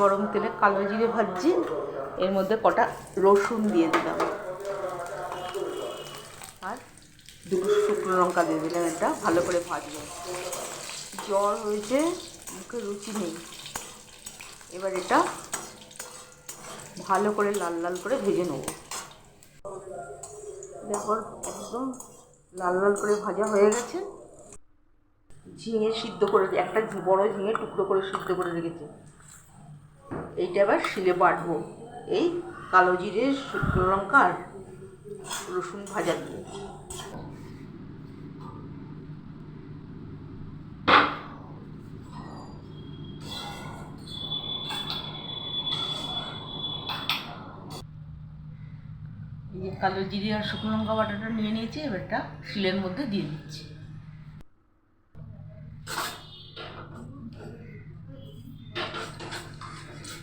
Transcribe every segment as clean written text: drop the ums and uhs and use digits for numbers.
গরম তেলে কালো জিরে ভাজছি, এর মধ্যে কটা রসুন দিয়ে দিলাম আর দুটো শুকনো লঙ্কা দিয়ে দিলাম। এটা ভালো করে ভাজবো। জ্বর হয়েছে, মুখে রুচি নেই। এবার এটা ভালো করে লাল লাল করে ভেজে নেব। দেখো একদম লাল লাল করে ভাজা হয়ে গেছে। ঝিঙে সিদ্ধ করে, একটা বড় ঝিঙে টুকরো করে সিদ্ধ করে রেখেছি। এইটা আবার শিলে বাটবো, এই কালো জিরে, শুকনো লঙ্কা আর রসুন ভাজা দিয়ে। এই যে কালো জিরে আর শুকনো লঙ্কা বাটাটা নিয়ে নিয়েছি, এবার এটা শিলের মধ্যে দিয়ে দিচ্ছি।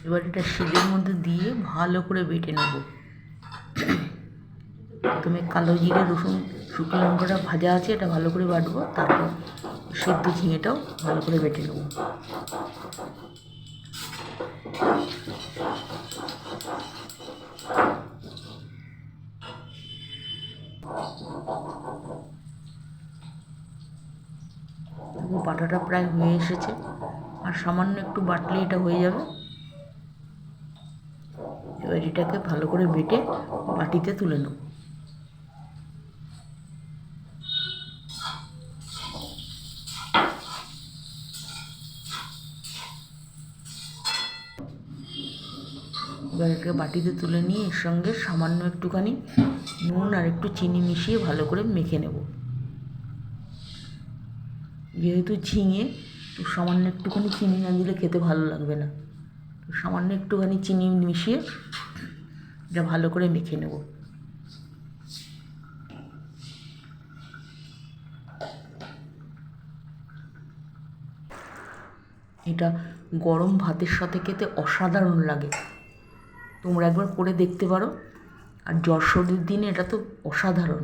এবার এটা শিলের মধ্যে দিয়ে ভালো করে বেটে নেব। প্রথমে কালো জিরে, রসুন, শুকনো লঙ্কাটা ভাজা আছে, এটা ভালো করে বাটবো। তারপর সেদ্ধ ঝিঙেটাও ভালো করে বেটে নেব। বাটাটা প্রায় হয়ে এসেছে, আর সামান্য একটু বাটলে এটা হয়ে যাবে। এবার এটাকে ভালো করে বেটে বাটিতে তুলে নেব। এবার এটাকে বাটিতে তুলে নিয়ে এর সঙ্গে সামান্য একটুখানি নুন আর একটু চিনি মিশিয়ে ভালো করে মেখে নেব। যেহেতু ঝিঙে, তো সামান্য একটুখানি চিনি না দিলে খেতে ভালো লাগবে না। তো সামান্য একটুখানি চিনি মিশিয়ে এটা ভালো করে মেখে নেব। এটা গরম ভাতের সাথে খেতে অসাধারণ লাগে। তোমরা একবার করে দেখতে পারো। আর জ্বর সর্দির দিনে এটা তো অসাধারণ।